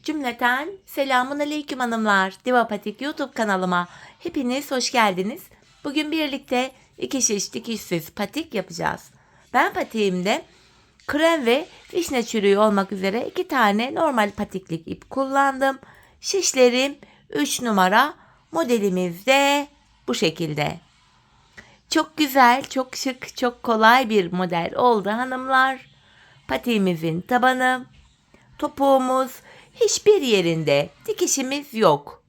Cümleten selamun aleyküm hanımlar. Diva Patik YouTube kanalıma hepiniz hoş geldiniz. Bugün birlikte iki şiş dikişsiz patik yapacağız. Ben patiğimde krem ve vişne çürüğü olmak üzere 2 tane normal patiklik ip kullandım. Şişlerim 3 numara, modelimiz de bu şekilde. Çok güzel, çok şık, çok kolay bir model oldu hanımlar. Patiğimizin tabanı, topuğumuz, hiçbir yerinde dikişimiz yok.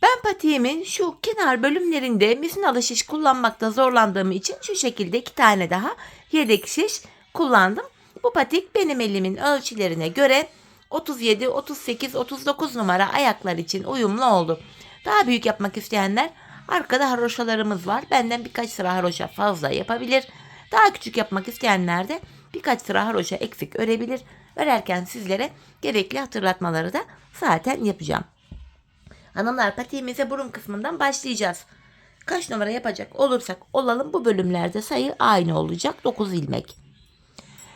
Ben patiğimin şu kenar bölümlerinde misinalı şiş kullanmakta zorlandığım için şu şekilde 2 tane daha yedek şiş kullandım. Bu patik benim elimin ölçülerine göre 37, 38, 39 numara ayaklar için uyumlu oldu. Daha büyük yapmak isteyenler arkada haroşalarımız var. Benden birkaç sıra haroşa fazla yapabilir. Daha küçük yapmak isteyenler de birkaç sıra haroşa eksik örebilir. Örerken sizlere gerekli hatırlatmaları da zaten yapacağım. Hanımlar, patiğimize burun kısmından başlayacağız. Kaç numara yapacak olursak olalım bu bölümlerde sayı aynı olacak. 9 ilmek.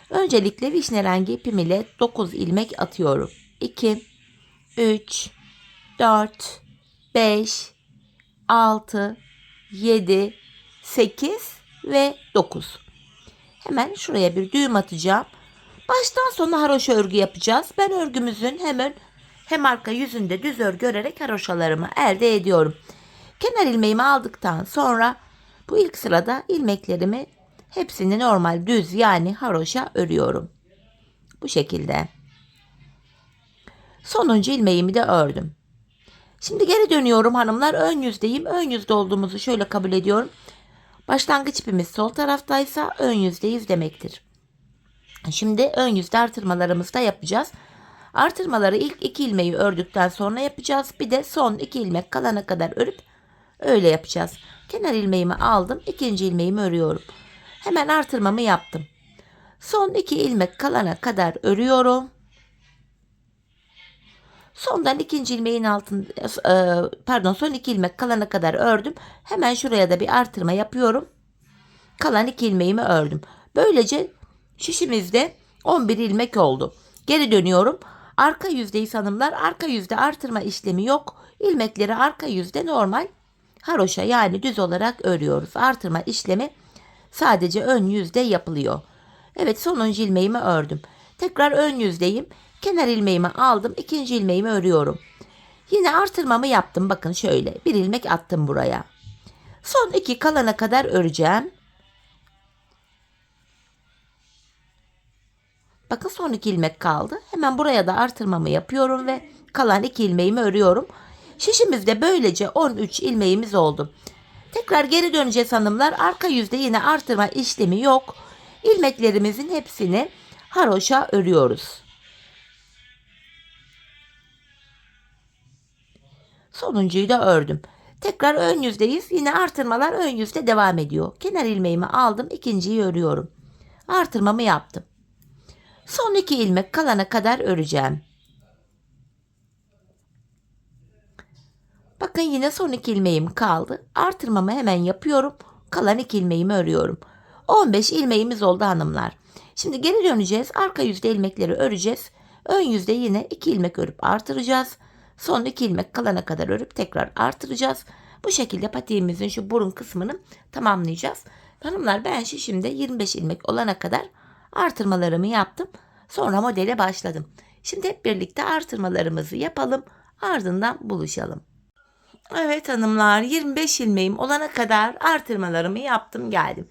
Öncelikle vişne rengi ipim ile 9 ilmek atıyorum. 2, 3, 4, 5, 6, 7, 8 ve 9. Hemen şuraya bir düğüm atacağım. Baştan sona haroşa örgü yapacağız. Ben örgümüzün hem arka yüzünde düz örgü örerek haroşalarımı elde ediyorum. Kenar ilmeğimi aldıktan sonra bu ilk sırada ilmeklerimi hepsini normal düz yani haroşa örüyorum. Bu şekilde. Sonuncu ilmeğimi de ördüm. Şimdi geri dönüyorum hanımlar. Ön yüzdeyim. Ön yüzde olduğumuzu şöyle kabul ediyorum. Başlangıç ipimiz sol taraftaysa ön yüzdeyiz demektir. Şimdi ön yüzde artırmalarımızı da yapacağız. Artırmaları ilk 2 ilmeği ördükten sonra yapacağız. Bir de son 2 ilmek kalana kadar örüp öyle yapacağız. Kenar ilmeğimi aldım. İkinci ilmeğimi örüyorum. Hemen artırmamı yaptım. Son 2 ilmek kalana kadar örüyorum. Sondan ikinci ilmeğin son 2 ilmek kalana kadar ördüm. Hemen şuraya da bir artırma yapıyorum. Kalan 2 ilmeğimi ördüm. Böylece şişimizde 11 ilmek oldu. Geri dönüyorum. Arka yüzdeyiz hanımlar. Arka yüzde artırma işlemi yok. İlmekleri arka yüzde normal haroşa yani düz olarak örüyoruz. Artırma işlemi sadece ön yüzde yapılıyor. Evet, sonuncu ilmeğimi ördüm. Tekrar ön yüzdeyim. Kenar ilmeğimi aldım. İkinci ilmeğimi örüyorum. Yine artırmamı yaptım. Bakın şöyle bir ilmek attım buraya. Son 2 kalana kadar öreceğim. Bakın son 2 ilmek kaldı. Hemen buraya da artırmamı yapıyorum ve kalan 2 ilmeğimi örüyorum. Şişimizde böylece 13 ilmeğimiz oldu. Tekrar geri döneceğiz hanımlar. Arka yüzde yine artırma işlemi yok. İlmeklerimizin hepsini haroşa örüyoruz. Sonuncuyu da ördüm. Tekrar ön yüzdeyiz. Yine artırmalar ön yüzde devam ediyor. Kenar ilmeğimi aldım. İkinciyi örüyorum. Artırmamı yaptım. Son 2 ilmek kalana kadar öreceğim. Bakın yine son 2 ilmeğim kaldı. Artırmamı hemen yapıyorum. Kalan 2 ilmeğimi örüyorum. 15 ilmeğimiz oldu hanımlar. Şimdi geri döneceğiz. Arka yüzde ilmekleri öreceğiz. Ön yüzde yine 2 ilmek örüp artıracağız. Son 2 ilmek kalana kadar örüp tekrar artıracağız. Bu şekilde patiğimizin şu burun kısmını tamamlayacağız. Hanımlar, ben şişimde 25 ilmek olana kadar artırmalarımı yaptım. Sonra modele başladım. Şimdi hep birlikte artırmalarımızı yapalım. Ardından buluşalım. Evet hanımlar, 25 ilmeğim olana kadar artırmalarımı yaptım geldim.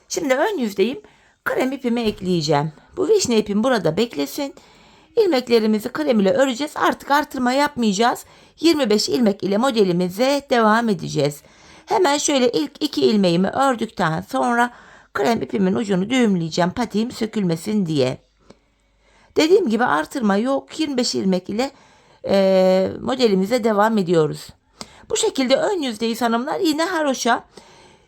Şimdi ön yüzdeyim. Krem ipimi ekleyeceğim. Bu vişne ipim burada beklesin. İlmeklerimizi krem ile öreceğiz. Artık artırma yapmayacağız. 25 ilmek ile modelimize devam edeceğiz. Hemen şöyle ilk 2 ilmeğimi ördükten sonra krem ipimin ucunu düğümleyeceğim patiğim sökülmesin diye. Dediğim gibi artırma yok. 25 ilmek ile modelimize devam ediyoruz. Bu şekilde ön yüzdeyiz hanımlar. Yine haroşa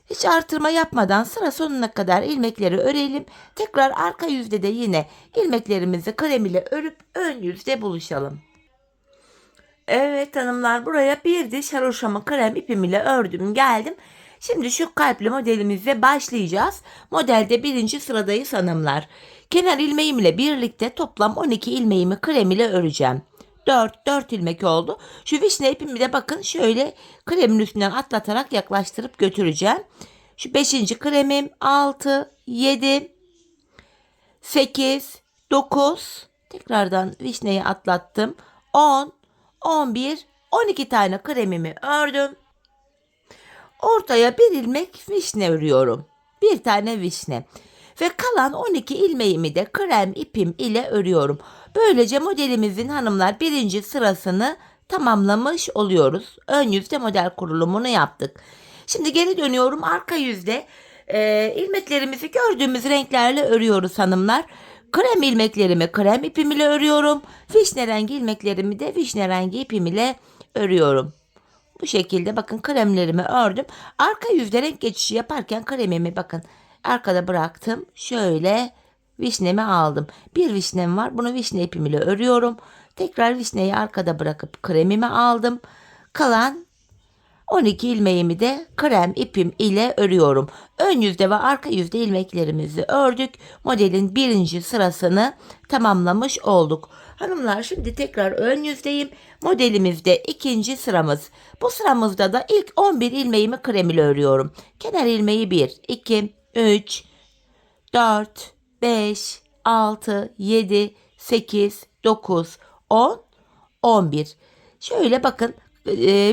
hiç artırma yapmadan sıra sonuna kadar ilmekleri örelim. Tekrar arka yüzde de yine ilmeklerimizi krem ile örüp ön yüzde buluşalım. Evet hanımlar, buraya bir diş haroşamı krem ipim ile ördüm geldim. Şimdi şu kalpli modelimizle başlayacağız. Modelde birinci sıradayız hanımlar. Kenar ilmeğimle birlikte toplam 12 ilmeğimi krem ile öreceğim. 4 ilmek oldu. Şu vişne ipimi de bakın şöyle kremin üstünden atlatarak yaklaştırıp götüreceğim. Şu 5. kremim 6, 7, 8, 9. Tekrardan vişneyi atlattım. 10, 11, 12 tane kremimi ördüm. Ortaya bir ilmek vişne örüyorum. Bir tane vişne. Ve kalan 12 ilmeğimi de krem ipim ile örüyorum. Böylece modelimizin hanımlar birinci sırasını tamamlamış oluyoruz. Ön yüzde model kurulumunu yaptık. Şimdi geri dönüyorum. Arka yüzde ilmeklerimizi gördüğümüz renklerle örüyoruz hanımlar. Krem ilmeklerimi krem ipim ile örüyorum. Vişne rengi ilmeklerimi de vişne rengi ipim ile örüyorum. Bu şekilde bakın kremlerimi ördüm. Arka yüzde renk geçişi yaparken kremimi bakın arkada bıraktım. Şöyle vişnemi aldım. Bir vişnem var. Bunu vişne ipim ile örüyorum. Tekrar vişneyi arkada bırakıp kremimi aldım. Kalan 12 ilmeğimi de krem ipim ile örüyorum. Ön yüzde ve arka yüzde ilmeklerimizi ördük. Modelin birinci sırasını tamamlamış olduk. Hanımlar şimdi tekrar ön yüzdeyim. Modelimizde ikinci sıramız. Bu sıramızda da ilk 11 ilmeğimi krem ile örüyorum. Kenar ilmeği 1, 2, 3, 4, 5, 6, 7, 8, 9, 10, 11. Şöyle bakın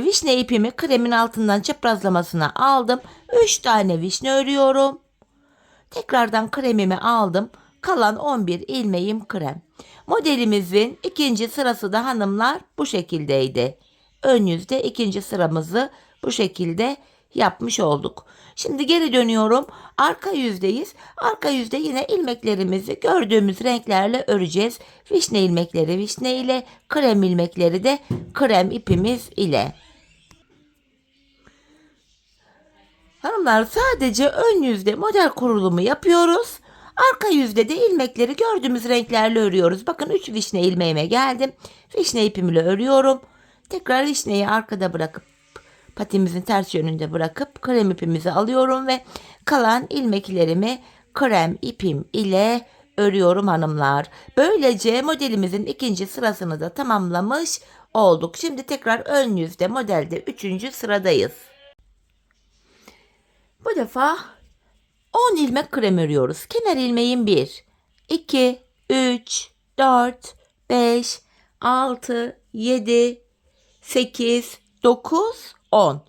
vişne ipimi kremin altından çaprazlamasına aldım. 3 tane vişne örüyorum. Tekrardan kremimi aldım. Kalan 11 ilmeğim krem. Modelimizin ikinci sırası da hanımlar bu şekildeydi. Ön yüzde ikinci sıramızı bu şekilde yapmış olduk. Şimdi geri dönüyorum. Arka yüzdeyiz. Arka yüzde yine ilmeklerimizi gördüğümüz renklerle öreceğiz. Vişne ilmekleri vişne ile, krem ilmekleri de krem ipimiz ile. Hanımlar sadece ön yüzde model kurulumu yapıyoruz. Arka yüzde de ilmekleri gördüğümüz renklerle örüyoruz. Bakın 3 vişne ilmeğime geldim. Vişne ipimle örüyorum. Tekrar vişneyi arkada bırakıp patimizin ters yönünde bırakıp krem ipimizi alıyorum ve kalan ilmeklerimi krem ipim ile örüyorum hanımlar. Böylece modelimizin ikinci sırasını da tamamlamış olduk. Şimdi tekrar ön yüzde modelde 3. sıradayız. Bu defa 10 ilmek krem örüyoruz. Kenar ilmeğim 1, 2, 3, 4, 5, 6, 7, 8, 9, 10.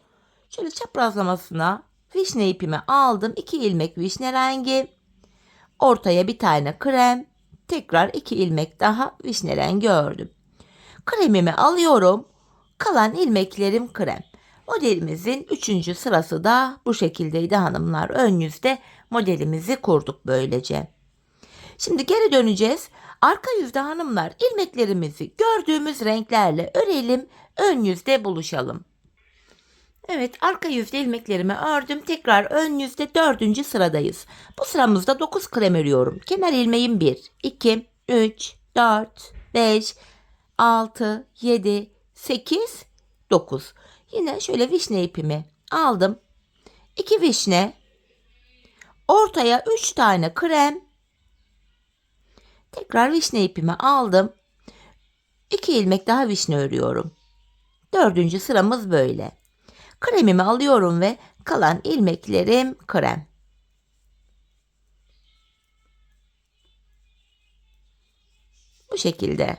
Şöyle çaprazlamasına vişne ipimi aldım. 2 ilmek vişne rengi. Ortaya bir tane krem. Tekrar 2 ilmek daha vişne rengi ördüm. Kremimi alıyorum. Kalan ilmeklerim krem. Modelimizin 3. sırası da bu şekildeydi hanımlar. Ön yüzde modelimizi kurduk böylece. Şimdi geri döneceğiz. Arka yüzde hanımlar ilmeklerimizi gördüğümüz renklerle örelim. Ön yüzde buluşalım. Evet, arka yüzde ilmeklerimi ördüm. Tekrar ön yüzde 4. sıradayız. Bu sıramızda 9 krem örüyorum. Kenar ilmeğim 1, 2, 3, 4, 5, 6, 7, 8, 9. Yine şöyle vişne ipimi aldım. 2 vişne. Ortaya 3 tane krem. Tekrar vişne ipimi aldım. 2 ilmek daha vişne örüyorum. 4. sıramız böyle. Kremimi alıyorum ve kalan ilmeklerim krem. Bu şekilde.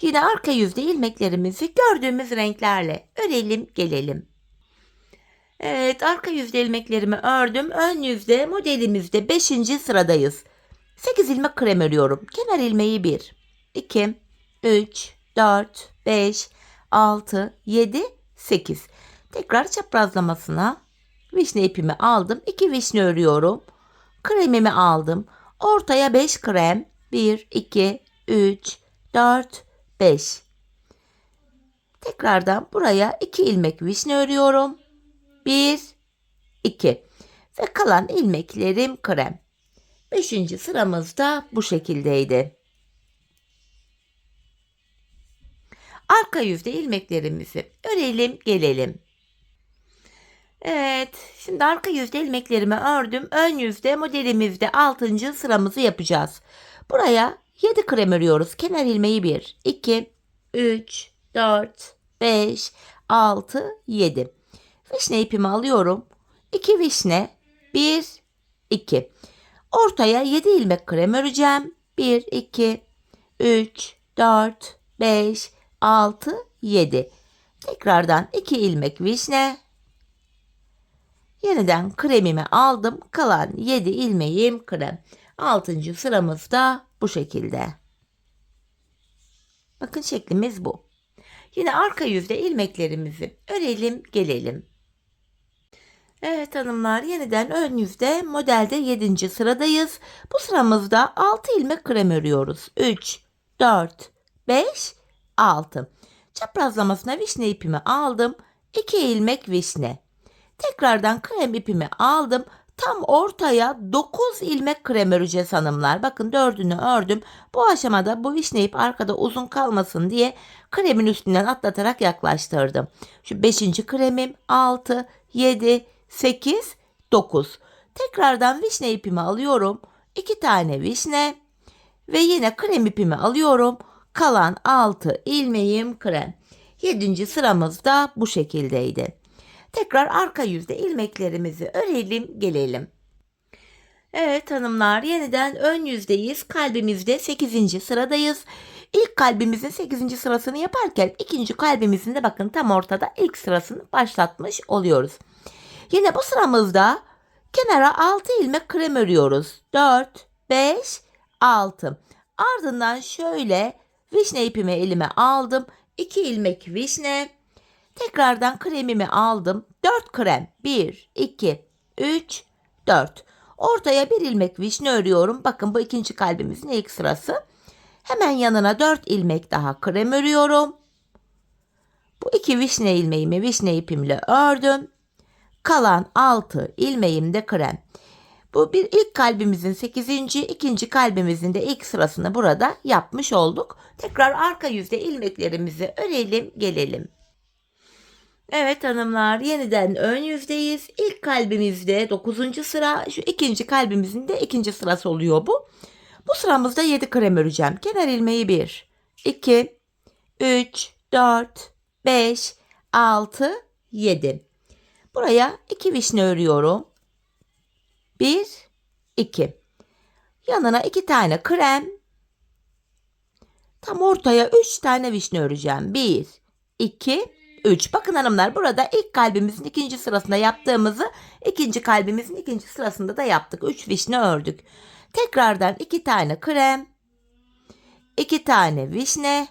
Yine arka yüzde ilmeklerimizi gördüğümüz renklerle örelim gelelim. Evet, arka yüzde ilmeklerimi ördüm. Ön yüzde modelimizde 5. sıradayız. 8 ilmek krem örüyorum. Kenar ilmeği 1, 2, 3, 4, 5, 6, 7, 8. Tekrar çaprazlamasına vişne ipimi aldım. 2 vişne örüyorum. Kremimi aldım. Ortaya 5 krem. 1, 2, 3, 4, 5. Tekrardan buraya 2 ilmek vişne örüyorum. 1, 2. Ve kalan ilmeklerim krem. 5. sıramızda bu şekildeydi. Arka yüzde ilmeklerimizi örelim gelelim. Evet, şimdi arka yüzde ilmeklerimi ördüm. Ön yüzde modelimizde 6. sıramızı yapacağız. Buraya 7 krem örüyoruz. Kenar ilmeği 1, 2, 3, 4, 5, 6, 7. Vişne ipimi alıyorum. 2 vişne, 1, 2. Ortaya 7 ilmek krem öreceğim. 1, 2, 3, 4, 5, 6, 7. Tekrardan 2 ilmek vişne. Yeniden kremimi aldım. Kalan 7 ilmeğim krem. 6. sıramız da bu şekilde. Bakın şeklimiz bu. Yine arka yüzde ilmeklerimizi örelim gelelim. Evet hanımlar, yeniden ön yüzde modelde 7. sıradayız. Bu sıramızda 6 ilmek krem örüyoruz. 3, 4, 5, 6. Çaprazlamasına vişne ipimi aldım. 2 ilmek vişne. Tekrardan krem ipimi aldım. Tam ortaya 9 ilmek krem öreceğiz hanımlar. Bakın 4'ünü ördüm. Bu aşamada bu vişne ip arkada uzun kalmasın diye kremin üstünden atlatarak yaklaştırdım. Şu 5. kremim 6, 7, 8, 9. Tekrardan vişne ipimi alıyorum. 2 tane vişne ve yine krem ipimi alıyorum. Kalan 6 ilmeğim krem. 7. sıramız da bu şekildeydi. Tekrar arka yüzde ilmeklerimizi örelim gelelim. Evet hanımlar, yeniden ön yüzdeyiz. Kalbimizde 8. sıradayız. İlk kalbimizin 8. sırasını yaparken ikinci kalbimizin de bakın tam ortada ilk sırasını başlatmış oluyoruz. Yine bu sıramızda kenara 6 ilmek krem örüyoruz. 4, 5, 6. Ardından şöyle vişne ipimi elime aldım. 2 ilmek vişne. Tekrardan kremimi aldım. 4 krem. 1, 2, 3, 4. Ortaya 1 ilmek vişne örüyorum. Bakın bu ikinci kalbimizin ilk sırası. Hemen yanına 4 ilmek daha krem örüyorum. Bu 2 vişne ilmeğimi vişne ipimle ördüm. Kalan 6 ilmeğim de krem. Bu bir ilk kalbimizin 8. ikinci kalbimizin de ilk sırasını burada yapmış olduk. Tekrar arka yüzde ilmeklerimizi örelim gelelim. Evet hanımlar, yeniden ön yüzdeyiz. İlk kalbimizde 9. sıra, şu ikinci kalbimizin de ikinci sırası oluyor bu. Bu sıramızda 7 krem öreceğim. Kenar ilmeği 1, 2, 3, 4, 5, 6, 7. Buraya 2 vişne örüyorum. 1, 2. Yanına 2 tane krem. Tam ortaya 3 tane vişne öreceğim. 1, 2, 3. Bakın hanımlar, burada ilk kalbimizin ikinci sırasında yaptığımızı ikinci kalbimizin ikinci sırasında da yaptık. 3 vişne ördük. Tekrardan 2 tane krem, 2 tane vişne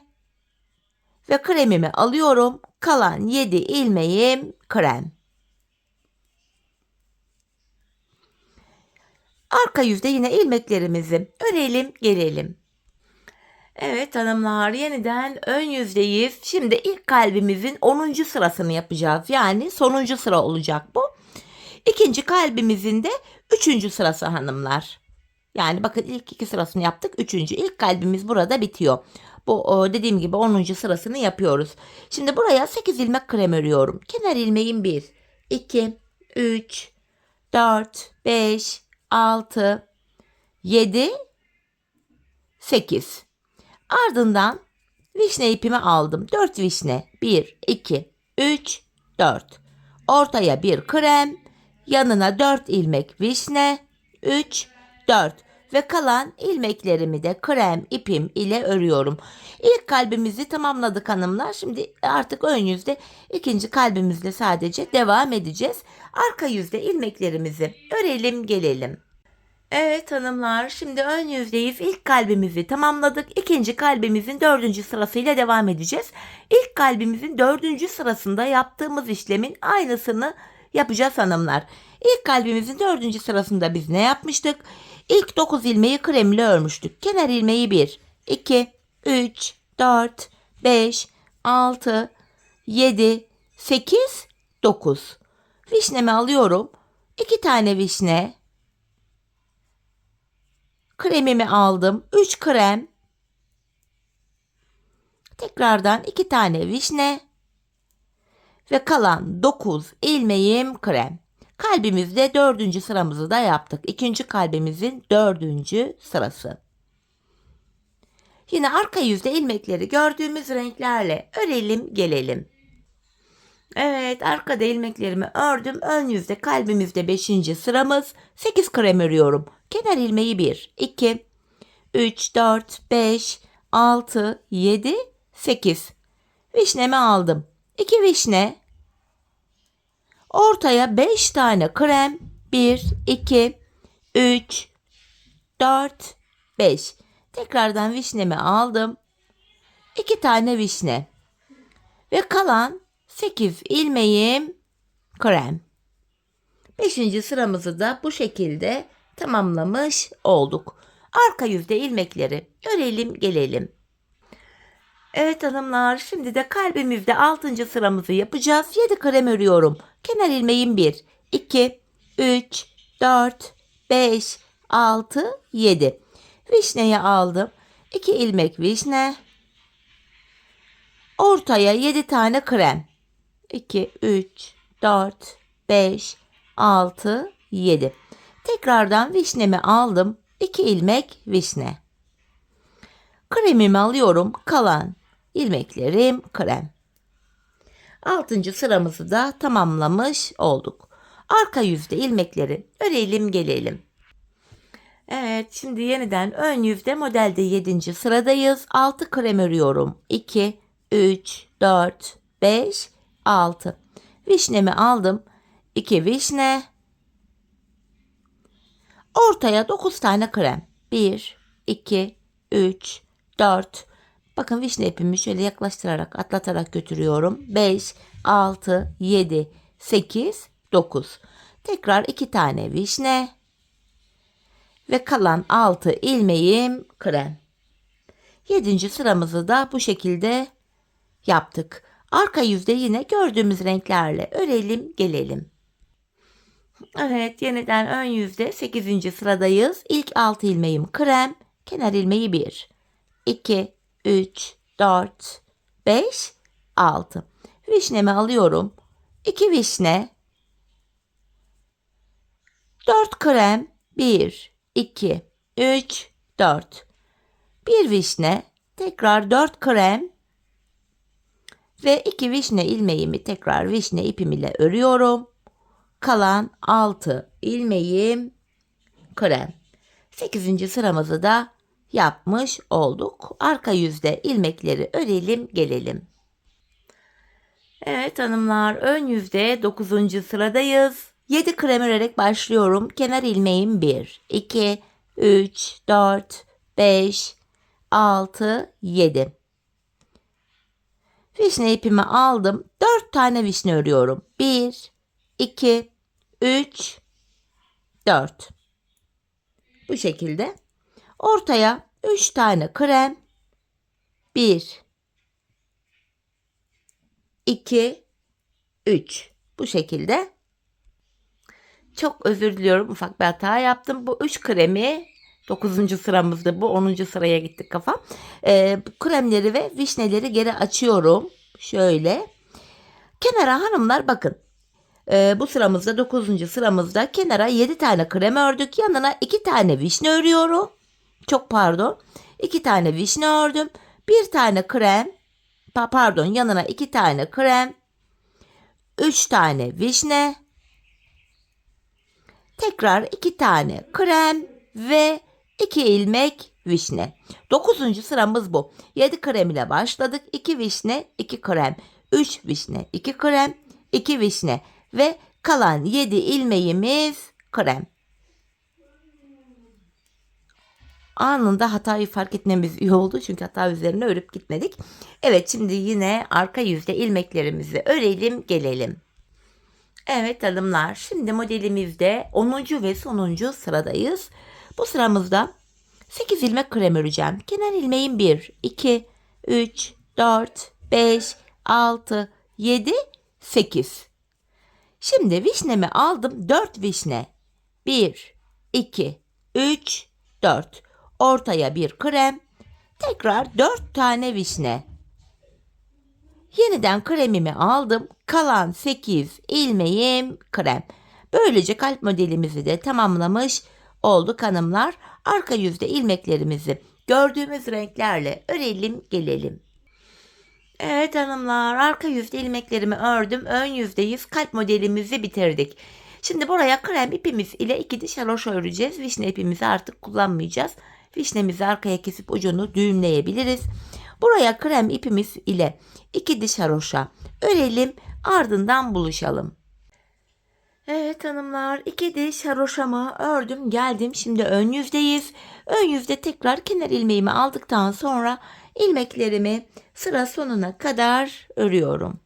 ve kremimi alıyorum. Kalan 7 ilmeğim krem. Arka yüzde yine ilmeklerimizi örelim gelelim. Evet hanımlar, yeniden ön yüzdeyiz. Şimdi ilk kalbimizin 10. sırasını yapacağız. Yani sonuncu sıra olacak bu. İkinci kalbimizin de 3. sırası hanımlar. Yani bakın ilk 2 sırasını yaptık. 3. ilk kalbimiz burada bitiyor. Bu dediğim gibi 10. sırasını yapıyoruz. Şimdi buraya 8 ilmek krem örüyorum. Kenar ilmeğim 1, 2, 3, 4, 5, 6, 7, 8. Ardından vişne ipimi aldım. 4 vişne. 1, 2, 3, 4. Ortaya 1 krem. Yanına 4 ilmek vişne. 3, 4. Ve kalan ilmeklerimi de krem ipim ile örüyorum. İlk kalbimizi tamamladık hanımlar. Şimdi artık ön yüzde ikinci kalbimizle sadece devam edeceğiz. Arka yüzde ilmeklerimizi örelim gelelim. Evet hanımlar, şimdi ön yüzdeyiz. İlk kalbimizi tamamladık. İkinci kalbimizin 4. sırasıyla devam edeceğiz. İlk kalbimizin 4. sırasında yaptığımız işlemin aynısını yapacağız hanımlar. İlk kalbimizin 4. sırasında biz ne yapmıştık? İlk 9 ilmeği kremle örmüştük. Kenar ilmeği 1, 2, 3, 4, 5, 6, 7, 8, 9. Vişnemi alıyorum. 2 tane vişne. Kremimi aldım. 3 krem. Tekrardan 2 tane vişne. Ve kalan 9 ilmeğim krem. Kalbimizde 4. sıramızı da yaptık. İkinci kalbimizin 4. sırası. Yine arka yüzde ilmekleri gördüğümüz renklerle örelim gelelim. Evet, arkada ilmeklerimi ördüm. Ön yüzde kalbimizde 5. sıramız. 8 krem örüyorum. Kenar ilmeği 1, 2, 3, 4, 5, 6, 7, 8. Vişnemi aldım. 2 vişne. Ortaya 5 tane krem. 1, 2, 3, 4, 5. Tekrardan vişnemi aldım. 2 tane vişne. Ve kalan 8 ilmeğim krem. 5. sıramızı da bu şekilde tamamlamış olduk. Arka yüzde ilmekleri örelim gelelim. Evet hanımlar, şimdi de kalbimizde 6. sıramızı yapacağız. 7 krem örüyorum. Kenar ilmeğim 1, 2, 3, 4, 5, 6, 7. Vişneyi aldım. 2 ilmek vişne. Ortaya 7 tane krem. 2, 3, 4, 5, 6, 7. Tekrardan vişnemi aldım. 2 ilmek vişne. Kremimi alıyorum. Kalan ilmeklerim krem. 6. sıramızı da tamamlamış olduk. Arka yüzde ilmekleri örelim gelelim. Evet, şimdi yeniden ön yüzde modelde 7. sıradayız. 6 krem örüyorum. 2, 3, 4, 5, 6. Vişnemi aldım. 2 vişne. Ortaya 9 tane krem. 1, 2, 3, 4. Bakın vişne ipimi şöyle yaklaştırarak atlatarak götürüyorum. 5, 6, 7, 8, 9. Tekrar 2 tane vişne. Ve kalan 6 ilmeğim krem. 7. sıramızı da bu şekilde yaptık. Arka yüzde yine gördüğümüz renklerle örelim gelelim. Evet, yeniden ön yüzde 8. sıradayız. İlk 6 ilmeğim krem. Kenar ilmeği 1, 2, 3, 4, 5, 6. Vişnemi alıyorum. 2 vişne. 4 krem. 1, 2, 3, 4. 1 vişne. Tekrar 4 krem. Ve 2 vişne ilmeğimi tekrar vişne ipim ile örüyorum. Kalan 6 ilmeğim krem. 8. sıramızı da yapmış olduk. Arka yüzde ilmekleri örelim gelelim. Evet hanımlar, ön yüzde 9. sıradayız. 7 krem örerek başlıyorum. Kenar ilmeğim 1, 2, 3, 4, 5, 6, 7. Vişne ipimi aldım. 4 tane vişne örüyorum. 1, 2, 3, 4. Bu şekilde. Ortaya 3 tane krem. 1, 2, 3. Bu şekilde. Çok özür diliyorum. Ufak bir hata yaptım. Bu 3 kremi 9. sıramızda, bu 10. sıraya gittik kafam. Kremleri ve vişneleri geri açıyorum. Şöyle. Kenara hanımlar bakın. Bu sıramızda 9. sıramızda kenara 7 tane krem ördük. Yanına 2 tane vişne örüyorum. Çok pardon. 2 tane vişne ördüm. 1 tane krem. Pardon, yanına 2 tane krem. 3 tane vişne. Tekrar 2 tane krem ve 2 ilmek vişne. 9. sıramız bu. 7 krem ile başladık. 2 vişne, 2 krem. 3 vişne, 2 krem, 2 vişne ve kalan 7 ilmeğimiz krem. Anında hatayı fark etmemiz iyi oldu. Çünkü hata üzerine örüp gitmedik. Evet, şimdi yine arka yüzde ilmeklerimizi örelim gelelim. Evet hanımlar, şimdi modelimizde 10. ve sonuncu sıradayız. Bu sıramızda 8 ilmek krem öreceğim. Kenar ilmeğim 1, 2, 3, 4, 5, 6, 7, 8. Şimdi vişnemi aldım. 4 vişne. 1, 2, 3, 4. Ortaya bir krem. Tekrar 4 tane vişne. Yeniden kremimi aldım. Kalan 8 ilmeğim krem. Böylece kalp modelimizi de tamamlamış olduk hanımlar. Arka yüzde ilmeklerimizi gördüğümüz renklerle örelim gelelim. Evet hanımlar, arka yüzde ilmeklerimi ördüm. Ön yüzdeyiz. Kalp modelimizi bitirdik. Şimdi buraya krem ipimiz ile 2 diş haroşa öreceğiz. Vişne ipimizi artık kullanmayacağız. Vişnemizi arkaya kesip ucunu düğümleyebiliriz. Buraya krem ipimiz ile 2 diş haroşa örelim. Ardından buluşalım. Evet hanımlar, 2 diş haroşamı ördüm geldim. Şimdi ön yüzdeyiz. Ön yüzde tekrar kenar ilmeğimi aldıktan sonra ilmeklerimi sıra sonuna kadar örüyorum.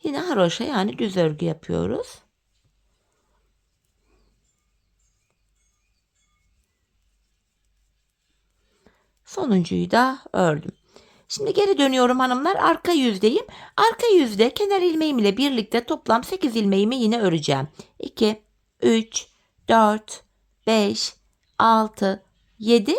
Yine haroşa yani düz örgü yapıyoruz. Sonuncuyu da ördüm. Şimdi geri dönüyorum hanımlar. Arka yüzdeyim. Arka yüzde kenar ilmeğim ile birlikte toplam 8 ilmeğimi yine öreceğim. 2, 3, 4, 5, 6, 7,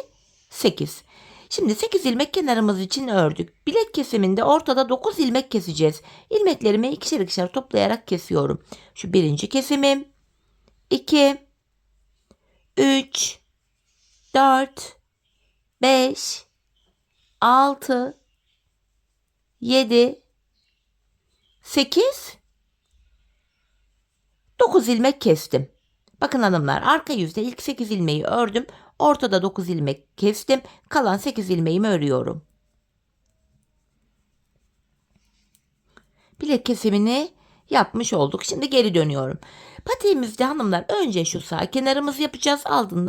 8. Şimdi 8 ilmek kenarımız için ördük. Bilek kesiminde ortada 9 ilmek keseceğiz. İlmeklerimi ikişer ikişer toplayarak kesiyorum. Şu birinci kesimim. 2, 3, 4, 5, 6, 7, 8, 9 ilmek kestim. Bakın hanımlar, arka yüzde ilk 8 ilmeği ördüm. Ortada 9 ilmek kestim. Kalan 8 ilmeğimi örüyorum. Bilek kesimini yapmış olduk. Şimdi geri dönüyorum. Patiğimizde hanımlar önce şu sağ kenarımızı yapacağız.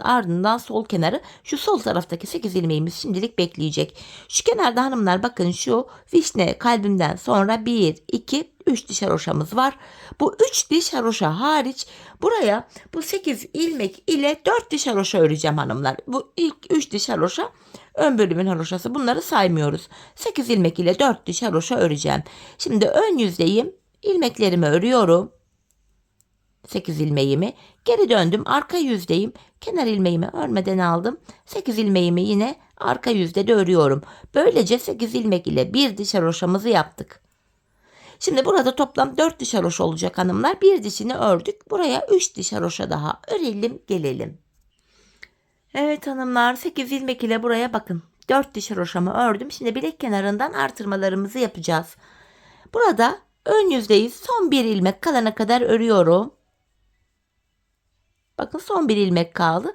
Ardından sol kenarı. Şu sol taraftaki 8 ilmeğimiz şimdilik bekleyecek. Şu kenarda hanımlar bakın şu vişne kalbimden sonra 1, 2, 3 diş haroşamız var. Bu 3 diş haroşa hariç buraya bu 8 ilmek ile 4 diş haroşa öreceğim hanımlar. Bu ilk 3 diş haroşa ön bölümün haroşası, bunları saymıyoruz. 8 ilmek ile 4 diş haroşa öreceğim. Şimdi ön yüzdeyim. İlmeklerimi örüyorum. 8 ilmeğimi. Geri döndüm. Arka yüzdeyim. Kenar ilmeğimi örmeden aldım. 8 ilmeğimi yine arka yüzde de örüyorum. Böylece 8 ilmek ile bir diş haroşamızı yaptık. Şimdi burada toplam 4 diş haroşa olacak hanımlar. Bir dişini ördük. Buraya 3 diş haroşa daha örelim gelelim. Evet hanımlar, 8 ilmek ile buraya bakın 4 diş haroşamı ördüm. Şimdi bilek kenarından artırmalarımızı yapacağız. Burada ön yüzdeyiz. Son bir ilmek kalana kadar örüyorum. Bakın son bir ilmek kaldı.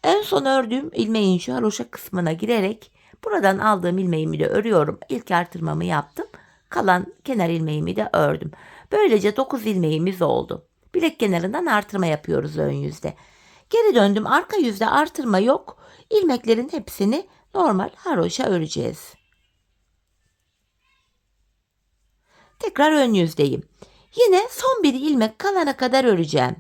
En son ördüğüm ilmeğin şu haroşa kısmına girerek buradan aldığım ilmeğimi de örüyorum. İlk artırmamı yaptım. Kalan kenar ilmeğimi de ördüm. Böylece 9 ilmeğimiz oldu. Bilek kenarından artırma yapıyoruz ön yüzde. Geri döndüm. Arka yüzde artırma yok. İlmeklerin hepsini normal haroşa öreceğiz. Tekrar ön yüzdeyim. Yine son bir ilmek kalana kadar öreceğim.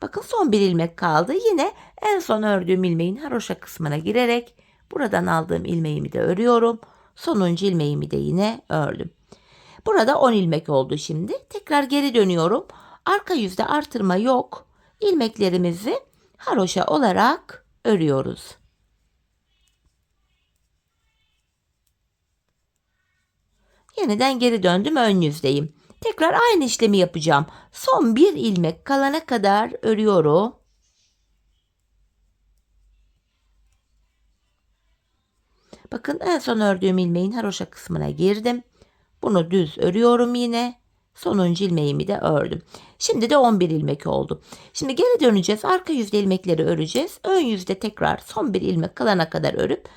Bakın son bir ilmek kaldı. Yine en son ördüğüm ilmeğin haroşa kısmına girerek buradan aldığım ilmeğimi de örüyorum. Sonuncu ilmeğimi de yine ördüm. Burada 10 ilmek oldu şimdi. Tekrar geri dönüyorum. Arka yüzde artırma yok. İlmeklerimizi haroşa olarak örüyoruz. Yeniden geri döndüm, ön yüzdeyim. Tekrar aynı işlemi yapacağım. Son bir ilmek kalana kadar örüyorum. Bakın en son ördüğüm ilmeğin haroşa kısmına girdim. Bunu düz örüyorum yine. Sonuncu ilmeğimi de ördüm. Şimdi de 11 ilmek oldu. Şimdi geri döneceğiz. Arka yüzde ilmekleri öreceğiz. Ön yüzde tekrar son bir ilmek kalana kadar örüp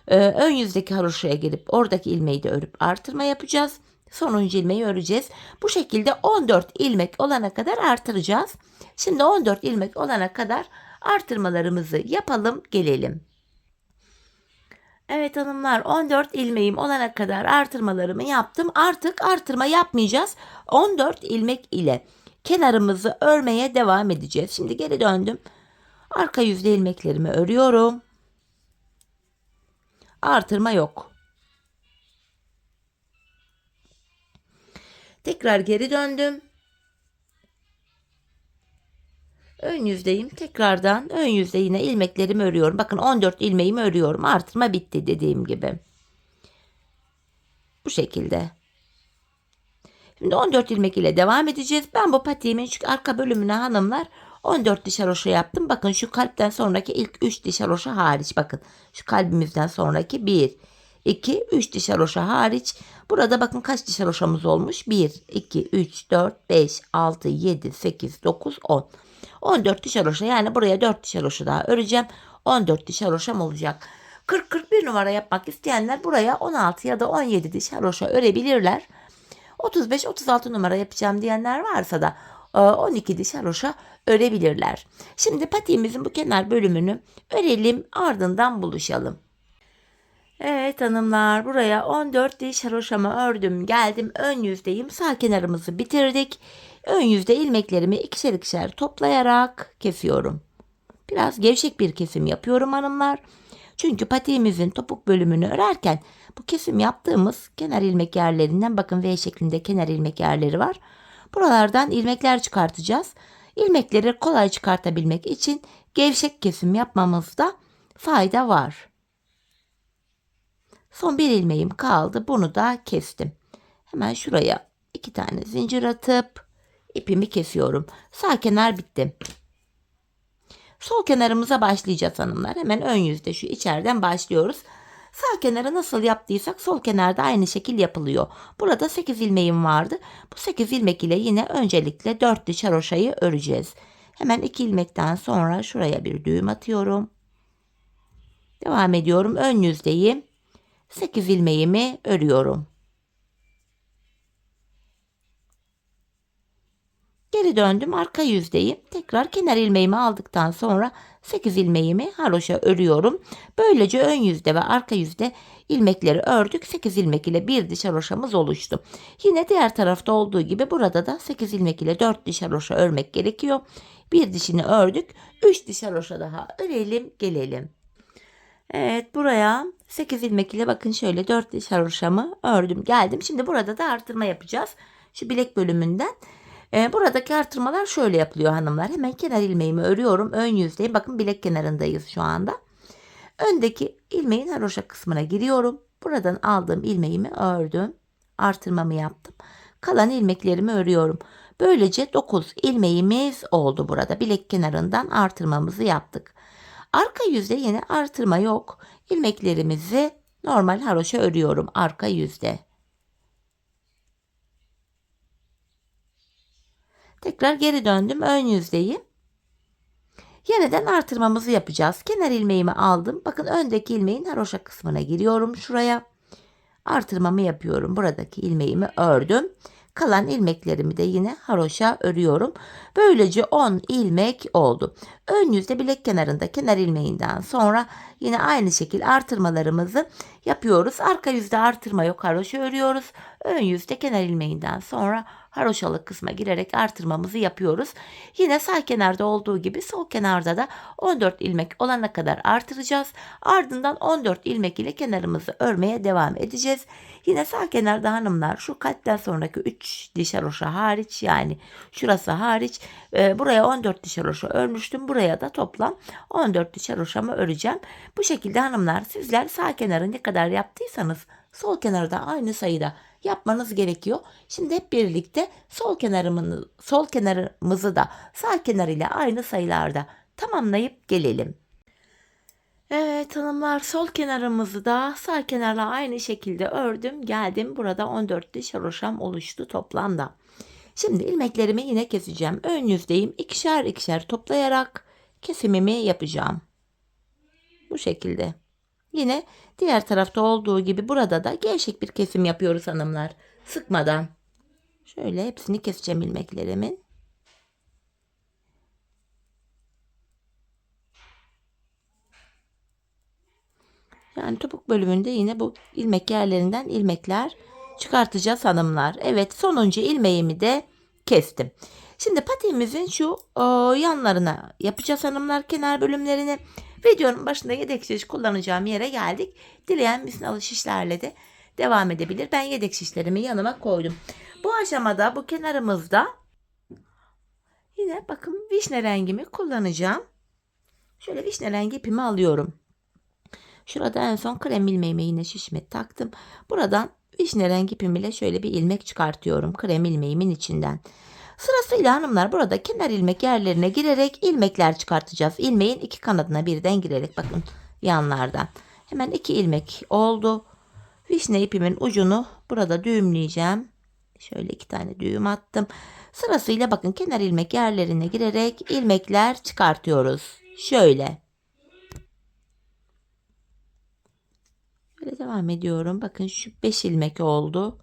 ön yüzdeki haroşaya gelip oradaki ilmeği de örüp artırma yapacağız. Sonuncu ilmeği öreceğiz. Bu şekilde 14 ilmek olana kadar artıracağız. Şimdi 14 ilmek olana kadar artırmalarımızı yapalım gelelim. Evet hanımlar, 14 ilmeğim olana kadar artırmalarımı yaptım. Artık artırma yapmayacağız. 14 ilmek ile kenarımızı örmeye devam edeceğiz. Şimdi geri döndüm. Arka yüzde ilmeklerimi örüyorum. Artırma yok. Tekrar geri döndüm. Ön yüzdeyim. Tekrardan ön yüzde yine ilmeklerimi örüyorum. Bakın 14 ilmeğimi örüyorum. Artırma bitti dediğim gibi. Bu şekilde. Şimdi 14 ilmek ile devam edeceğiz. Ben bu patiğimin şu arka bölümüne hanımlar 14 diş haroşa yaptım. Bakın şu kalpten sonraki ilk 3 diş haroşa hariç. Bakın şu kalbimizden sonraki 1, 2, 3 diş haroşa hariç. Burada bakın kaç diş haroşamız olmuş? 1, 2, 3, 4, 5, 6, 7, 8, 9, 10. 14 diş haroşa, yani buraya 4 diş haroşa daha öreceğim. 14 diş haroşam olacak. 40-41 numara yapmak isteyenler buraya 16 ya da 17 diş haroşa örebilirler. 35-36 numara yapacağım diyenler varsa da 12 diş haroşa örebilirler. Şimdi patiğimizin bu kenar bölümünü örelim, ardından buluşalım. Evet hanımlar, buraya 14 diş haroşamı ördüm, geldim ön yüzdeyim. Sağ kenarımızı bitirdik. Ön yüzde ilmeklerimi ikişer ikişer toplayarak kesiyorum. Biraz gevşek bir kesim yapıyorum hanımlar. Çünkü patiğimizin topuk bölümünü örerken bu kesim yaptığımız kenar ilmek yerlerinden, bakın V şeklinde kenar ilmek yerleri var. Buralardan ilmekler çıkartacağız. İlmekleri kolay çıkartabilmek için gevşek kesim yapmamızda fayda var. Son bir ilmeğim kaldı. Bunu da kestim. Hemen şuraya 2 tane zincir atıp ipimi kesiyorum. Sağ kenar bitti. Sol kenarımıza başlayacağız hanımlar. Hemen ön yüzde şu içeriden başlıyoruz. Sağ kenarı nasıl yaptıysak sol kenarda aynı şekil yapılıyor. Burada 8 ilmeğim vardı. Bu 8 ilmek ile yine öncelikle 4 diş haroşayı öreceğiz. Hemen 2 ilmekten sonra şuraya bir düğüm atıyorum. Devam ediyorum. Ön yüzdeyim. 8 ilmeğimi örüyorum. Geri döndüm, arka yüzdeyim. Tekrar kenar ilmeğimi aldıktan sonra 8 ilmeğimi haroşa örüyorum. Böylece ön yüzde ve arka yüzde ilmekleri ördük. 8 ilmek ile bir diş haroşamız oluştu. Yine diğer tarafta olduğu gibi burada da 8 ilmek ile 4 diş haroşa örmek gerekiyor. Bir dişini ördük. 3 diş haroşa daha örelim, gelelim. Evet, buraya 8 ilmek ile bakın şöyle 4 diş haroşamı ördüm, geldim. Şimdi burada da artırma yapacağız. Şu bilek bölümünden. Buradaki artırmalar şöyle yapılıyor hanımlar. Hemen kenar ilmeğimi örüyorum. Ön yüzdeyim. Bakın bilek kenarındayız şu anda. Öndeki ilmeğin haroşa kısmına giriyorum. Buradan aldığım ilmeğimi ördüm. Artırmamı yaptım. Kalan ilmeklerimi örüyorum. Böylece 9 ilmeğimiz oldu burada. Bilek kenarından artırmamızı yaptık. Arka yüzde yine artırma yok. İlmeklerimizi normal haroşa örüyorum arka yüzde. Tekrar geri döndüm, ön yüzdeyim. Yeniden artırmamızı yapacağız. Kenar ilmeğimi aldım. Bakın öndeki ilmeğin haroşa kısmına giriyorum şuraya. Artırmamı yapıyorum. Buradaki ilmeğimi ördüm. Kalan ilmeklerimi de yine haroşa örüyorum. Böylece 10 ilmek oldu. Ön yüzde bilek kenarında kenar ilmeğinden sonra yine aynı şekil artırmalarımızı yapıyoruz. Arka yüzde artırma yok, haroşa örüyoruz. Ön yüzde kenar ilmeğinden sonra haroşalı kısma girerek artırmamızı yapıyoruz. Yine sağ kenarda olduğu gibi sol kenarda da 14 ilmek olana kadar artıracağız. Ardından 14 ilmek ile kenarımızı örmeye devam edeceğiz. Yine sağ kenarda hanımlar şu kalpten sonraki 3 diş haroşa hariç, yani şurası hariç, buraya 14 diş haroşa örmüştüm. Buraya da toplam 14 diş haroşamı öreceğim. Bu şekilde hanımlar, sizler sağ kenarı ne kadar yaptıysanız sol kenarı da aynı sayıda yapmanız gerekiyor. Şimdi hep birlikte sol kenarımızı da sağ kenar ile aynı sayılarda tamamlayıp gelelim. Evet hanımlar, sol kenarımızı da sağ kenarla aynı şekilde ördüm, geldim. Burada 14 diş haroşam oluştu toplamda. Şimdi ilmeklerimi yine keseceğim. Ön yüzdeyim. İkişer ikişer toplayarak kesimimi yapacağım. Bu şekilde. Yine diğer tarafta olduğu gibi burada da gevşek bir kesim yapıyoruz hanımlar. Sıkmadan. Şöyle hepsini keseceğim ilmeklerimin. Yani topuk bölümünde yine bu ilmek yerlerinden ilmekler çıkartacağız hanımlar. Evet, sonuncu ilmeğimi de kestim. Şimdi patiğimizin şu yanlarına yapacağız hanımlar, kenar bölümlerini. Videonun başında yedek şiş kullanacağım yere geldik. Dileyen misinalı şişlerle de devam edebilir. Ben yedek şişlerimi yanıma koydum. Bu aşamada bu kenarımızda yine bakın vişne rengimi kullanacağım. Şöyle vişne rengi ipimi alıyorum. Şurada en son krem ilmeğime yine şişime taktım. Buradan vişne rengi ipim ile şöyle bir ilmek çıkartıyorum krem ilmeğimin içinden. Sırasıyla hanımlar burada kenar ilmek yerlerine girerek ilmekler çıkartacağız. İlmeğin iki kanadına birden girerek bakın yanlardan. Hemen 2 ilmek oldu. Vişne ipimin ucunu burada düğümleyeceğim. Şöyle 2 tane düğüm attım. Sırasıyla bakın kenar ilmek yerlerine girerek ilmekler çıkartıyoruz. Şöyle. Böyle devam ediyorum. Bakın şu 5 ilmek oldu.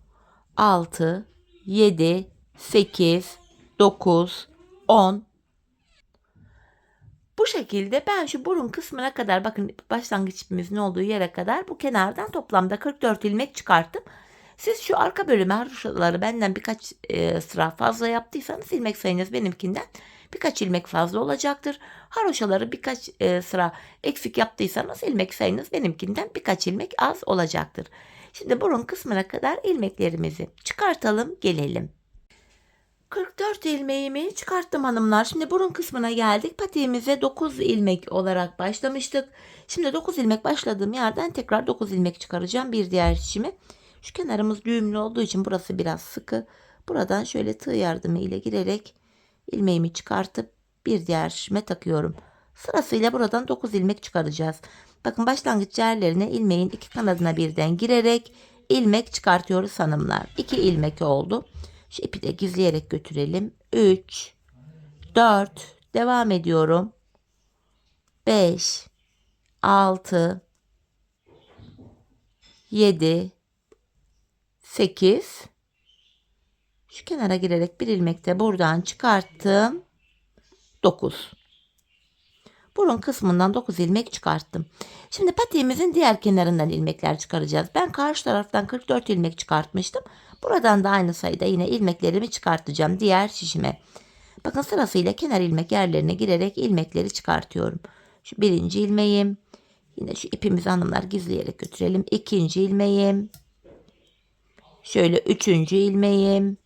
6, 7, 8, 9, 10. Bu şekilde ben şu burun kısmına kadar bakın başlangıç ipimizin olduğu yere kadar bu kenardan toplamda 44 ilmek çıkarttım. Siz şu arka bölüme haroşaları benden birkaç sıra fazla yaptıysanız ilmek sayınız benimkinden birkaç ilmek fazla olacaktır. Haroşaları birkaç sıra eksik yaptıysanız ilmek sayınız benimkinden birkaç ilmek az olacaktır. Şimdi burun kısmına kadar ilmeklerimizi çıkartalım gelelim. 44 ilmeğimi çıkarttım hanımlar. Şimdi burun kısmına geldik. Patiğimize 9 ilmek olarak başlamıştık. Şimdi 9 ilmek başladığım yerden tekrar 9 ilmek çıkaracağım bir diğer şişimi. Şu kenarımız düğümlü olduğu için burası biraz sıkı. Buradan şöyle tığ yardımı ile girerek ilmeğimi çıkartıp bir diğer şişime takıyorum. Sırasıyla buradan 9 ilmek çıkaracağız. Bakın başlangıç yerlerine ilmeğin iki kanadına birden girerek ilmek çıkartıyoruz hanımlar. 2 ilmek oldu. Şu ipi de gizleyerek götürelim. 3, 4, devam ediyorum. 5, 6, 7, 8. Şu kenara girerek bir ilmek de buradan çıkarttım. 9. Burun kısmından 9 ilmek çıkarttım. Şimdi patiğimizin diğer kenarından ilmekler çıkaracağız. Ben karşı taraftan 44 ilmek çıkartmıştım. Buradan da aynı sayıda yine ilmeklerimi çıkartacağım diğer şişime. Bakın sırasıyla kenar ilmek yerlerine girerek ilmekleri çıkartıyorum. Şu birinci ilmeğim. Yine şu ipimizi hanımlar gizleyerek götürelim. İkinci ilmeğim. Şöyle üçüncü ilmeğim.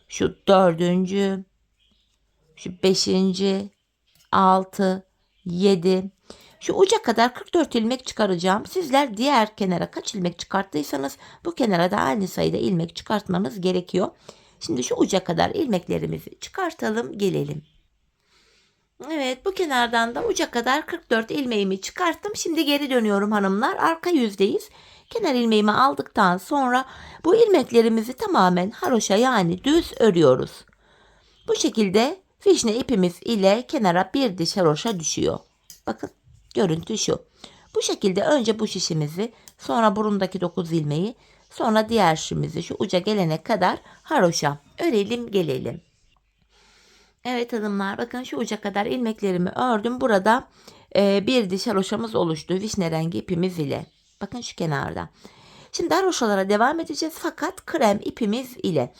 Şu dördüncü. Şu beşinci. 6, 7. Şu uca kadar 44 ilmek çıkaracağım. Sizler diğer kenara kaç ilmek çıkarttıysanız bu kenara da aynı sayıda ilmek çıkartmanız gerekiyor. Şimdi şu uca kadar ilmeklerimizi çıkartalım gelelim. Evet, bu kenardan da uca kadar 44 ilmeğimi çıkarttım. Şimdi geri dönüyorum hanımlar. Arka yüzdeyiz. Kenar ilmeğimi aldıktan sonra bu ilmeklerimizi tamamen haroşa yani düz örüyoruz. Bu şekilde vişne ipimiz ile kenara bir diş haroşa düşüyor. Bakın görüntü şu. Bu şekilde önce bu şişimizi, sonra burundaki 9 ilmeği, sonra diğer şişimizi şu uca gelene kadar haroşa örelim gelelim. Evet hanımlar, bakın şu uca kadar ilmeklerimi ördüm. Burada bir diş haroşamız oluştu vişne rengi ipimiz ile. Bakın şu kenarda. Şimdi haroşalara devam edeceğiz fakat krem ipimiz ile.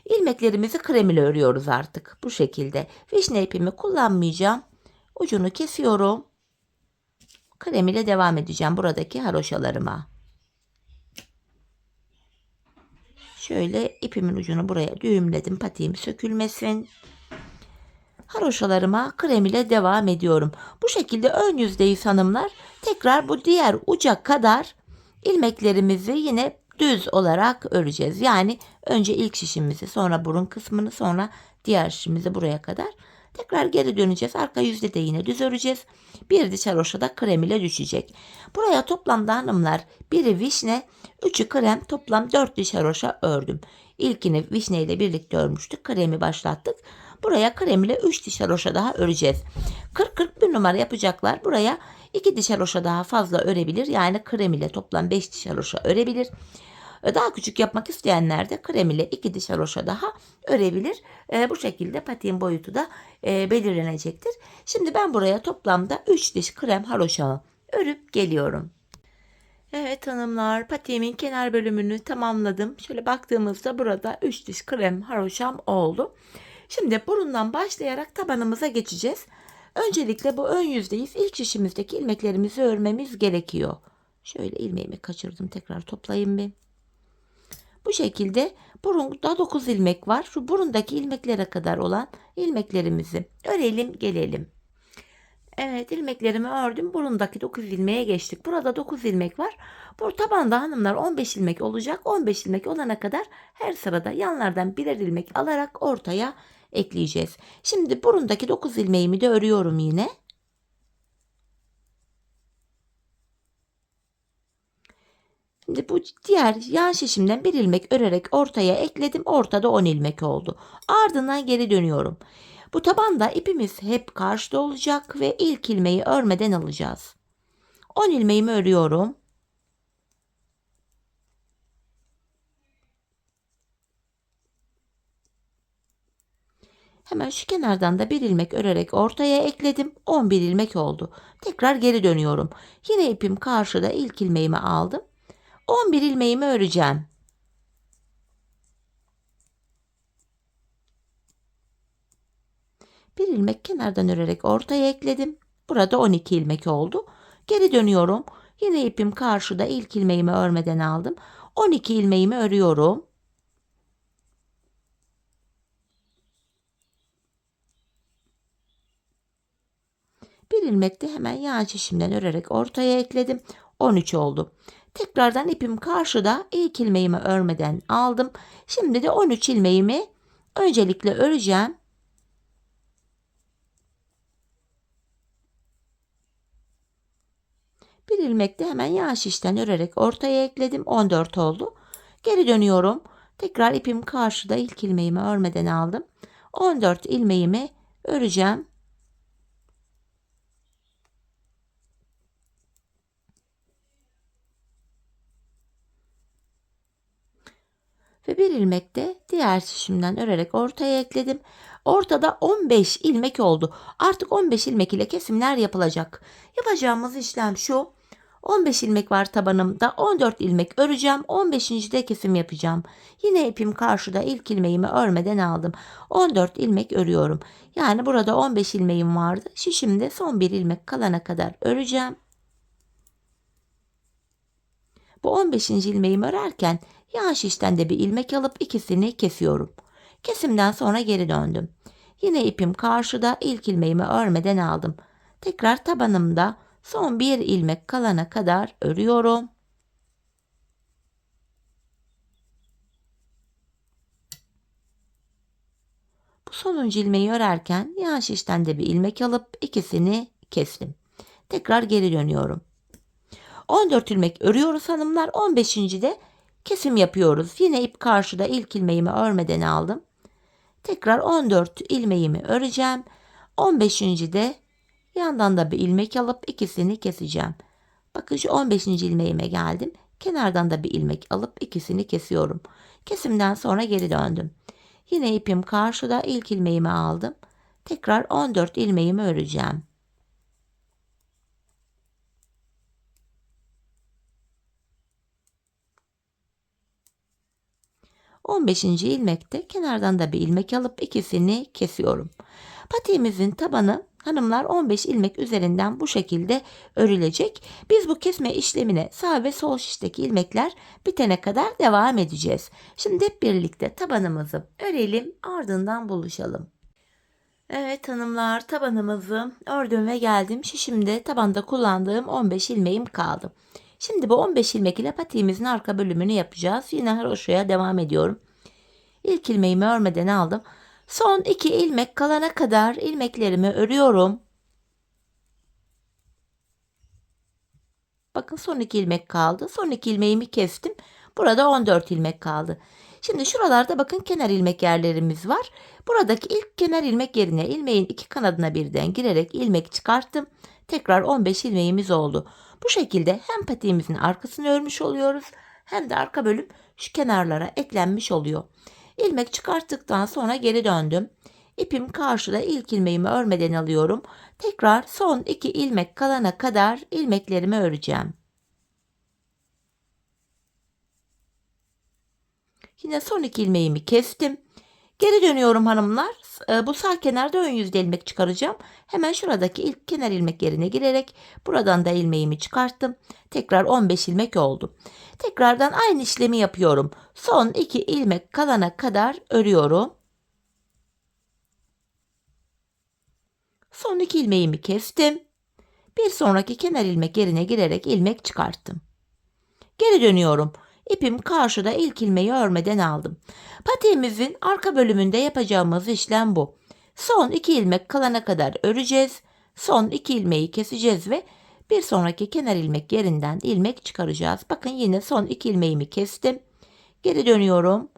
İlmeklerimizi krem ile örüyoruz artık bu şekilde. Vişne ipimi kullanmayacağım. Ucunu kesiyorum. Krem ile devam edeceğim buradaki haroşalarıma. Şöyle ipimin ucunu buraya düğümledim. Patiğim sökülmesin. Haroşalarıma krem ile devam ediyorum. Bu şekilde ön yüzdeyiz hanımlar. Tekrar bu diğer uca kadar ilmeklerimizi yine düz olarak öreceğiz. Yani önce ilk şişimizi, sonra burun kısmını, sonra diğer şişimizi buraya kadar. Tekrar geri döneceğiz. Arka yüzde de yine düz öreceğiz. Bir diş haroşa da krem ile düşecek. Buraya toplamda hanımlar biri vişne, 3'ü krem, toplam 4 diş haroşa ördüm. İlkini vişne ile birlikte örmüştük. Kremi başlattık. Buraya krem ile 3 diş haroşa daha öreceğiz. 40-41 numara yapacaklar. Buraya 2 diş haroşa daha fazla örebilir. Yani krem ile toplam 5 diş haroşa örebilir. Daha küçük yapmak isteyenler de krem ile 2 diş haroşa daha örebilir. Bu şekilde patiğin boyutu da belirlenecektir. Şimdi ben buraya toplamda 3 diş krem haroşa örüp geliyorum. Evet hanımlar, patiğimin kenar bölümünü tamamladım. Şöyle baktığımızda burada 3 diş krem haroşam oldu. Şimdi burundan başlayarak tabanımıza geçeceğiz. Öncelikle bu ön yüzdeyiz. İlk şişimizdeki ilmeklerimizi örmemiz gerekiyor. Şöyle ilmeğimi kaçırdım. Tekrar toplayayım bir. Bu şekilde burunda 9 ilmek var. Şu burundaki ilmeklere kadar olan ilmeklerimizi örelim gelelim. Evet, ilmeklerimi ördüm. Burundaki 9 ilmeğe geçtik. Burada 9 ilmek var. Bu tabanda hanımlar 15 ilmek olacak. 15 ilmek olana kadar her sırada yanlardan birer ilmek alarak ortaya ekleyeceğiz. Şimdi burundaki 9 ilmeğimi de örüyorum yine. Şimdi bu diğer yan şişimden bir ilmek örerek ortaya ekledim. Ortada 10 ilmek oldu. Ardından geri dönüyorum. Bu tabanda ipimiz hep karşıda olacak ve ilk ilmeği örmeden alacağız. 10 ilmeğimi örüyorum. Hemen şu kenardan da bir ilmek örerek ortaya ekledim. 11 ilmek oldu. Tekrar geri dönüyorum. Yine ipim karşıda, ilk ilmeğimi aldım. 11 ilmeğimi öreceğim. Bir ilmek kenardan örerek ortaya ekledim. Burada 12 ilmek oldu. Geri dönüyorum. Yine ipim karşıda, ilk ilmeğimi örmeden aldım. 12 ilmeğimi örüyorum. Bir ilmek de hemen yan şişimden örerek ortaya ekledim. 13 oldu. Tekrardan ipim karşıda, ilk ilmeğimi örmeden aldım. Şimdi de 13 ilmeğimi öncelikle öreceğim. Bir ilmek de hemen yan şişten örerek ortaya ekledim. 14 oldu. Geri dönüyorum. Tekrar ipim karşıda, ilk ilmeğimi örmeden aldım. 14 ilmeğimi öreceğim. Ve bir ilmek de diğer şişimden örerek ortaya ekledim. Ortada 15 ilmek oldu. Artık 15 ilmek ile kesimler yapılacak. Yapacağımız işlem şu. 15 ilmek var tabanımda. 14 ilmek öreceğim. 15. de kesim yapacağım. Yine ipim karşıda, ilk ilmeğimi örmeden aldım. 14 ilmek örüyorum. Yani burada 15 ilmeğim vardı. Şişimde son bir ilmek kalana kadar öreceğim. Bu 15. ilmeğimi örerken yan şişten de bir ilmek alıp ikisini kesiyorum. Kesimden sonra geri döndüm. Yine ipim karşıda, ilk ilmeğimi örmeden aldım. Tekrar tabanımda son bir ilmek kalana kadar örüyorum. Bu sonuncu ilmeği örerken yan şişten de bir ilmek alıp ikisini kestim. Tekrar geri dönüyorum. 14 ilmek örüyoruz hanımlar. 15. de kesim yapıyoruz. Yine ip karşıda, ilk ilmeğimi örmeden aldım. Tekrar 14 ilmeğimi öreceğim. 15. de yandan da bir ilmek alıp ikisini keseceğim. Bakın şu 15. ilmeğime geldim. Kenardan da bir ilmek alıp ikisini kesiyorum. Kesimden sonra geri döndüm. Yine ipim karşıda, ilk ilmeğimi aldım. Tekrar 14 ilmeğimi öreceğim. 15. ilmekte kenardan da bir ilmek alıp ikisini kesiyorum. Patiğimizin tabanı hanımlar 15 ilmek üzerinden bu şekilde örülecek. Biz bu kesme işlemine sağ ve sol şişteki ilmekler bitene kadar devam edeceğiz. Şimdi hep birlikte tabanımızı örelim, ardından buluşalım. Evet hanımlar, tabanımızı ördüm ve geldim. Şişimde tabanda kullandığım 15 ilmeğim kaldı. Şimdi bu 15 ilmek ile patiğimizin arka bölümünü yapacağız. Yine haroşaya devam ediyorum. İlk ilmeğimi örmeden aldım. Son 2 ilmek kalana kadar ilmeklerimi örüyorum. Bakın son 2 ilmek kaldı. Son 2 ilmeğimi kestim. Burada 14 ilmek kaldı. Şimdi şuralarda bakın kenar ilmek yerlerimiz var. Buradaki ilk kenar ilmek yerine ilmeğin iki kanadına birden girerek ilmek çıkarttım. Tekrar 15 ilmeğimiz oldu. Bu şekilde hem patiğimizin arkasını örmüş oluyoruz hem de arka bölüm şu kenarlara eklenmiş oluyor. İlmek çıkarttıktan sonra geri döndüm. İpim karşıda, ilk ilmeğimi örmeden alıyorum. Tekrar son 2 ilmek kalana kadar ilmeklerimi öreceğim. Yine son 2 ilmeğimi kestim. Geri dönüyorum hanımlar. Bu sağ kenarda ön yüzde ilmek çıkaracağım. Hemen şuradaki ilk kenar ilmek yerine girerek buradan da ilmeğimi çıkarttım. Tekrar 15 ilmek oldu. Tekrardan aynı işlemi yapıyorum. Son 2 ilmek kalana kadar örüyorum. Son 2 ilmeğimi kestim. Bir sonraki kenar ilmek yerine girerek ilmek çıkarttım. Geri dönüyorum. İpim karşıda, ilk ilmeği örmeden aldım. Patiğimizin arka bölümünde yapacağımız işlem bu. Son 2 ilmek kalana kadar öreceğiz. Son 2 ilmeği keseceğiz ve bir sonraki kenar ilmek yerinden ilmek çıkaracağız. Bakın yine son 2 ilmeğimi kestim. Geri dönüyorum.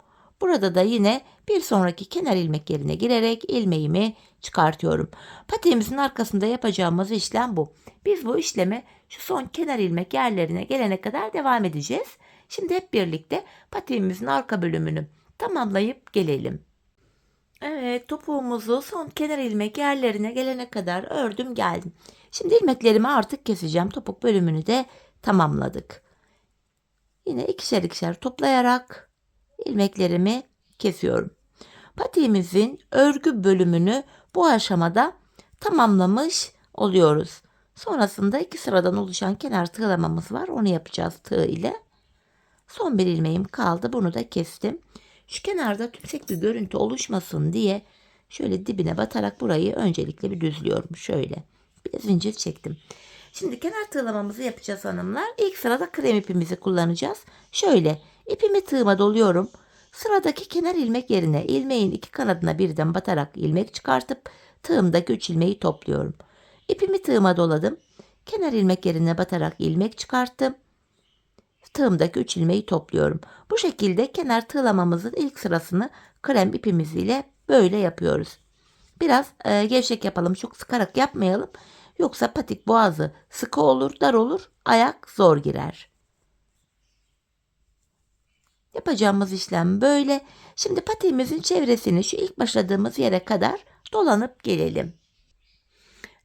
Burada da yine bir sonraki kenar ilmek yerine girerek ilmeğimi çıkartıyorum. Patiğimizin arkasında yapacağımız işlem bu. Biz bu işlemi şu son kenar ilmek yerlerine gelene kadar devam edeceğiz. Şimdi hep birlikte patiğimizin arka bölümünü tamamlayıp gelelim. Evet, topuğumuzu son kenar ilmek yerlerine gelene kadar ördüm geldim. Şimdi ilmeklerimi artık keseceğim. Topuk bölümünü de tamamladık. Yine ikişer ikişer toplayarak ilmeklerimi kesiyorum. Patiğimizin örgü bölümünü bu aşamada tamamlamış oluyoruz. Sonrasında 2 sıradan oluşan kenar tığlamamız var. Onu yapacağız tığ ile. Son bir ilmeğim kaldı. Bunu da kestim. Şu kenarda tümsek bir görüntü oluşmasın diye şöyle dibine batarak burayı öncelikle bir düzlüyorum. Şöyle bir zincir çektim. Şimdi kenar tığlamamızı yapacağız hanımlar. İlk sırada krem ipimizi kullanacağız. Şöyle ipimi tığıma doluyorum. Sıradaki kenar ilmek yerine ilmeğin 2 kanadına birden batarak ilmek çıkartıp tığımdaki 3 ilmeği topluyorum. İpimi tığıma doladım. Kenar ilmek yerine batarak ilmek çıkarttım. Tığımdaki 3 ilmeği topluyorum. Bu şekilde kenar tığlamamızın ilk sırasını krem ipimiz ile böyle yapıyoruz. Biraz gevşek yapalım. Çok sıkarak yapmayalım. Yoksa patik boğazı sıkı olur, dar olur, ayak zor girer. Yapacağımız işlem böyle. Şimdi patiğimizin çevresini şu ilk başladığımız yere kadar dolanıp gelelim.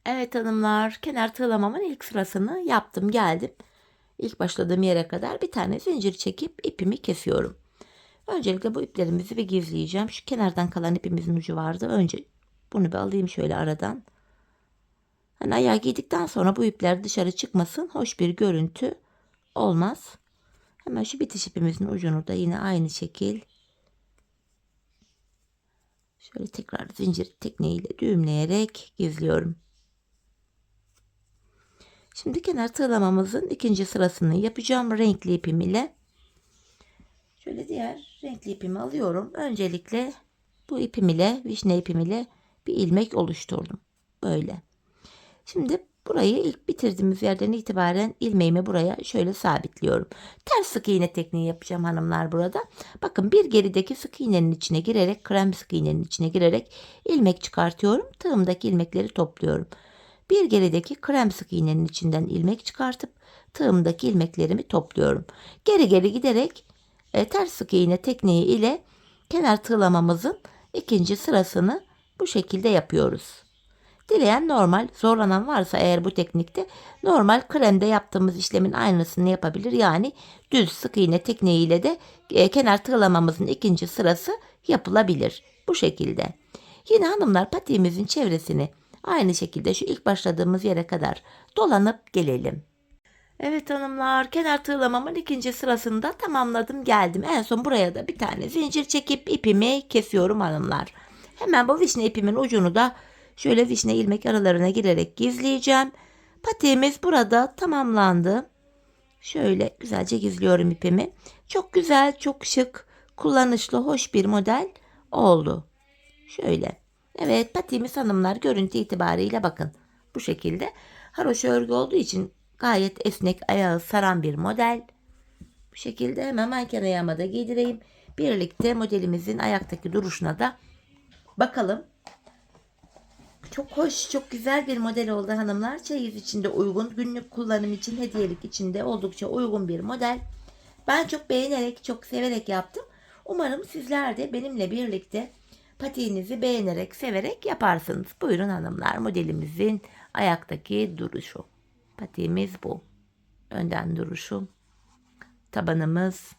Evet hanımlar, kenar tığlamamın ilk sırasını yaptım geldim. İlk başladığım yere kadar bir tane zincir çekip ipimi kesiyorum. Öncelikle bu iplerimizi bir gizleyeceğim. Şu kenardan kalan ipimizin ucu vardı. Önce bunu bir alayım şöyle aradan. Hani ayağı giydikten sonra bu ipler dışarı çıkmasın. Hoş bir görüntü olmaz. Hemen şu bitiş ipimizin ucunu da yine aynı şekil şöyle tekrar zincir tekniğiyle düğümleyerek gizliyorum. Şimdi kenar tığlamamızın ikinci sırasını yapacağım renkli ipim ile. Şöyle diğer renkli ipimi alıyorum. Öncelikle bu ipim ile, vişne ipim ile bir ilmek oluşturdum. Böyle. Şimdi burayı ilk bitirdiğimiz yerden itibaren ilmeğimi buraya şöyle sabitliyorum. Ters sık iğne tekniği yapacağım hanımlar burada. Bakın bir gerideki sık iğnenin içine girerek, krem sık iğnenin içine girerek ilmek çıkartıyorum. Tığımdaki ilmekleri topluyorum. Bir gerideki krem sık iğnenin içinden ilmek çıkartıp tığımdaki ilmeklerimi topluyorum. Geri geri giderek ters sık iğne tekniği ile kenar tığlamamızın ikinci sırasını bu şekilde yapıyoruz. Dileyen normal, zorlanan varsa eğer bu teknikte normal kremde yaptığımız işlemin aynısını yapabilir. Yani düz sık iğne tekniğiyle de kenar tığlamamızın ikinci sırası yapılabilir. Bu şekilde. Yine hanımlar patiğimizin çevresini aynı şekilde şu ilk başladığımız yere kadar dolanıp gelelim. Evet hanımlar, kenar tığlamamın ikinci sırasını da tamamladım geldim. En son buraya da bir tane zincir çekip ipimi kesiyorum hanımlar. Hemen bu vişne ipimin ucunu da şöyle vişne ilmek aralarına girerek gizleyeceğim. Patiğimiz burada tamamlandı. Şöyle güzelce gizliyorum ipimi. Çok güzel, çok şık, kullanışlı, hoş bir model oldu. Şöyle. Evet, patiğimiz hanımlar görüntü itibariyle bakın. Bu şekilde haroşa örgü olduğu için gayet esnek, ayağı saran bir model. Bu şekilde hemen manken ayağıma da giydireyim. Birlikte modelimizin ayaktaki duruşuna da bakalım. Çok hoş, çok güzel bir model oldu hanımlar. Çeyiz içinde uygun, günlük kullanım için, hediyelik içinde oldukça uygun bir model. Ben çok beğenerek, çok severek yaptım. Umarım sizler de benimle birlikte patiğinizi beğenerek, severek yaparsınız. Buyurun hanımlar, modelimizin ayaktaki duruşu. Patiğimiz bu. Önden duruşu. Tabanımız,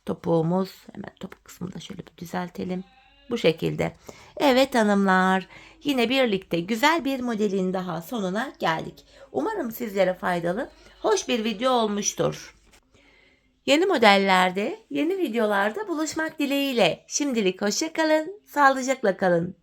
topuğumuz. Hemen topuk kısmını da şöyle bir düzeltelim. Bu şekilde. Evet hanımlar, yine birlikte güzel bir modelin daha sonuna geldik. Umarım sizlere faydalı, hoş bir video olmuştur. Yeni modellerde, yeni videolarda buluşmak dileğiyle. Şimdilik hoşça kalın, sağlıcakla kalın.